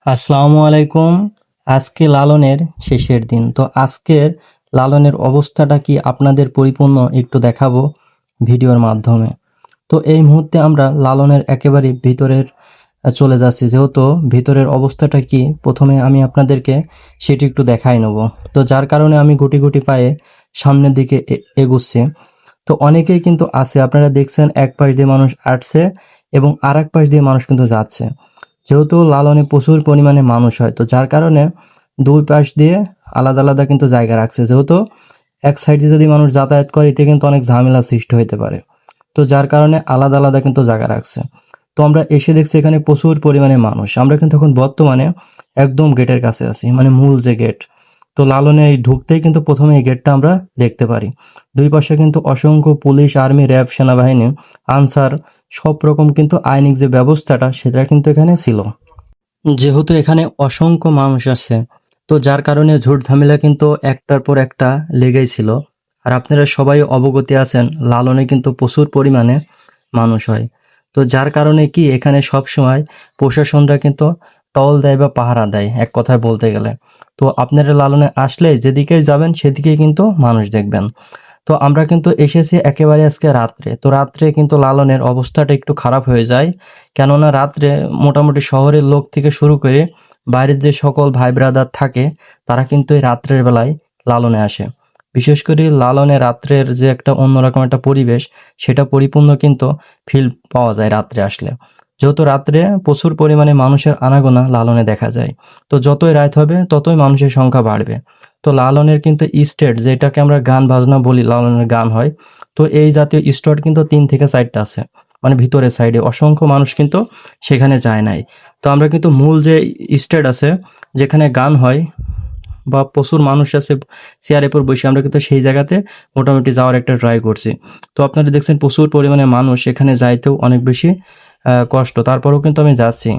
আসসালামু আলাইকুম। আজকে লালনের শেষের দিন। তো আজকের লালনের অবস্থাটা কি আপনাদের পরিপূর্ণ একটু দেখাবো ভিডিওর মাধ্যমে। তো এই মুহূর্তে আমরা লালনের একেবারে ভিতরের চলে যাচ্ছি। যেহেতু ভিতরের অবস্থাটা কি প্রথমে আমি আপনাদেরকে সেটি একটু দেখাই নেব। তো যার কারণে আমি গুটি, গুটি পায়ে সামনের দিকে এগুচ্ছি। তো অনেকেই কিন্তু আছে, আপনারা দেখছেন এক পাশ দিয়ে মানুষ আসছে এবং আরেক পাশ দিয়ে মানুষ কিন্তু যাচ্ছে। যেহেতু লালনে প্রচুর পরিমাণে মানুষ হয়, তো যার কারণে দুই পাশ দিয়ে আলাদা আলাদা কিন্তু জায়গা রাখছে। যেহেতু এক সাইডে যদি মানুষ যাতায়াত করে এতে কিন্তু অনেক ঝামেলা সৃষ্টি হতে পারে, তো যার কারণে আলাদা আলাদা কিন্তু জায়গা রাখছে। তো আমরা এসে দেখছি এখানে প্রচুর পরিমাণে মানুষ। আমরা কিন্তু এখন বর্তমানে একদম গেটের কাছে আছি, মানে মূল যে গেট। তো লালনে এই ঢুকতেই কিন্তু প্রথমে এই গেটটা আমরা দেখতে পারি। দুই পাশে কিন্তু অসংখ্য পুলিশ, আর্মি, র্যাব, সেনাবাহিনী, আনসার সব রকম কিন্তু আইনিক যে ব্যবস্থাটা সেটা কিন্তু এখানে ছিল। যেহেতু এখানে অসংখ্য মানুষ আছে, তো যার কারণে ঝুট ঝামেলা কিন্তু একটার পর একটা লেগেই ছিল। আর আপনারা সবাই অবগতি আছেন লালনে কিন্তু প্রচুর পরিমাণে মানুষ হয়। তো যার কারণে কি এখানে সব সময় প্রশাসনরা কিন্তু টহল দেয় বা পাহারা দেয়, এক কথায় বলতে গেলে। তো আপনারা লালনে আসলে যেদিকেই যাবেন সেদিকেই কিন্তু মানুষ দেখবেন। তো আমরা কিন্তু এসেছি একেবারে আজকে রাত্রে। তো রাত্রে কিন্তু লালনের অবস্থাটা একটু খারাপ হয়ে যায়। কেননা রাত্রে মোটামুটি শহরের লোক থেকে শুরু করে বাইরের যে সকল ভাই ব্রাদার থাকে তারা কিন্তু এই রাত্রের বেলায় লালনে আসে। বিশেষ করে লালনে রাত্রের যে একটা অন্যরকম একটা পরিবেশ, সেটা পরিপূর্ণ কিন্তু ফিল পাওয়া যায় রাত্রে আসলে। যেহেতু রাত্রে প্রচুর পরিমাণে মানুষের আনাগোনা লালনে দেখা যায়। তো যতই রাত হবে ততই মানুষের সংখ্যা বাড়বে। তো লালনের কিন্তু স্টেট, যেটাকে আমরা গান বাজনা বলি, লালনের গান হয়। তো এই জাতীয় স্টট কিন্তু ৩ থেকে ৪টা আছে, মানে ভিতরের সাইডে অসংখ্য মানুষ কিন্তু সেখানে যায় নাই। তো আমরা কিন্তু মূল যে স্টেট আছে যেখানে গান হয় বা প্রচুর মানুষ আছে চেয়ারের উপর বসে, আমরা কিন্তু সেই জায়গাতে মোটামুটি যাওয়ার একটা ট্রাই করছি। তো আপনারা দেখছেন প্রচুর পরিমাণে মানুষ, এখানে যাইতেও অনেক বেশি কষ্ট। তারপরেও কিন্তু আমি যাচ্ছি,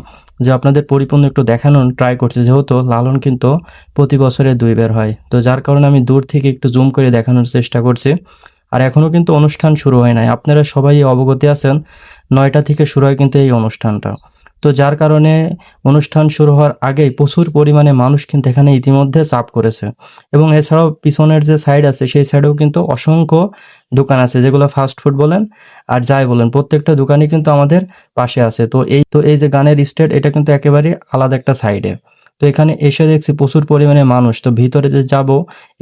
যে আপনাদের পরিপূর্ণ একটু দেখানোর ট্রাই করছি। যেহেতু লালন কিন্তু প্রতি বছরে ২ বার হয়, তো যার কারণে আমি দূর থেকে একটু জুম করে দেখানোর চেষ্টা করছি। আর এখনও কিন্তু অনুষ্ঠান শুরু হয় নাই, আপনারা সবাই অবগতি আছেন ৯টা থেকে শুরু হয় কিন্তু এই অনুষ্ঠানটা। তো যার কারণে অনুষ্ঠান শুরু হওয়ার আগেই প্রচুর পরিমাণে মানুষ কিন্তু এখানে ইতিমধ্যে চাপ করেছে। এবং এছাড়াও পিছনের যে সাইড আছে সেই সাইডেও কিন্তু অসংখ্য দোকান আছে, যেগুলো ফাস্ট ফুড বলেন আর যাই বলেন, প্রত্যেকটা দোকানই কিন্তু আমাদের পাশে আছে। তো এই যে গানের স্টেট, এটা কিন্তু একেবারে আলাদা একটা সাইডে। তো এখানে এসে দেখছি প্রচুর পরিমাণে মানুষ। তো ভিতরে যে যাব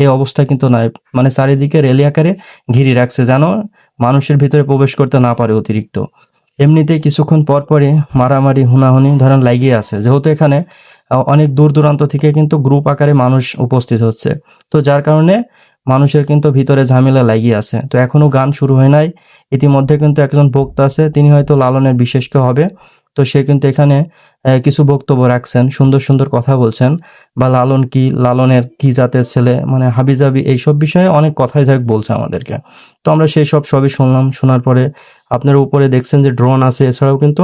এই অবস্থা কিন্তু নাই, মানে চারিদিকে রেলি আকারে ঘিরে রাখছে যেন মানুষের ভিতরে প্রবেশ করতে না পারে অতিরিক্ত। এমনিতেই কিছুক্ষণ পর পরই মারামারি হুনাহুনি ধরেন লাগিয়ে আছে। যেহেতু এখানে অনেক দূর দূরান্ত থেকে কিন্তু গ্রুপ আকারে মানুষ উপস্থিত হচ্ছে, তো যার কারণে মানুষের কিন্তু ভিতরে ঝামেলা লাগিয়ে আছে। তো এখনো গান শুরু হয় নাই। ইতিমধ্যে কিন্তু একজন বক্তা আছে, তিনি হয়তো লালনের বিশেষ কেউ হবে। তো সে কিন্তু এখানে কিছু বক্তব্য রাখছেন, সুন্দর সুন্দর কথা বলছেন, বা লালন কি, লালনের কি জাতের ছেলে, মানে হাবিজাবি এইসব বিষয়ে অনেক কথাই যাক বলছে আমাদেরকে। তো আমরা সেই সবই শুনলাম। শোনার পরে আপনারা উপরে দেখছেন যে ড্রোন আছে, এছাড়াও কিন্তু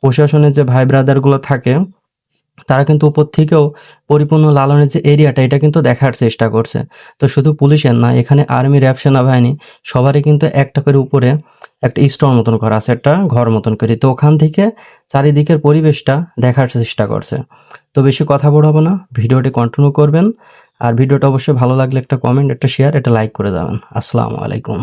প্রশাসনের যে ভাই ব্রাদারগুলো থাকে তারা কিন্তু উপর থেকেও পরিপূর্ণ লালনের যে এরিয়াটা এটা কিন্তু দেখার চেষ্টা করছে। তো শুধু পুলিশের না, এখানে আর্মি, র্যাব, সেনাবাহিনী সবারই কিন্তু একটা করে উপরে একটা স্টোর মতন করা আছে, একটা ঘর মতন করে। তো ওখান থেকে চারিদিকের পরিবেশটা দেখার চেষ্টা করছে। তো বেশি কথা বলবো না, ভিডিওটি কন্টিনিউ করবেন। আর ভিডিওটা অবশ্যই ভালো লাগলে একটা কমেন্ট, একটা শেয়ার, একটা লাইক করে যাবেন। আসসালামু আলাইকুম।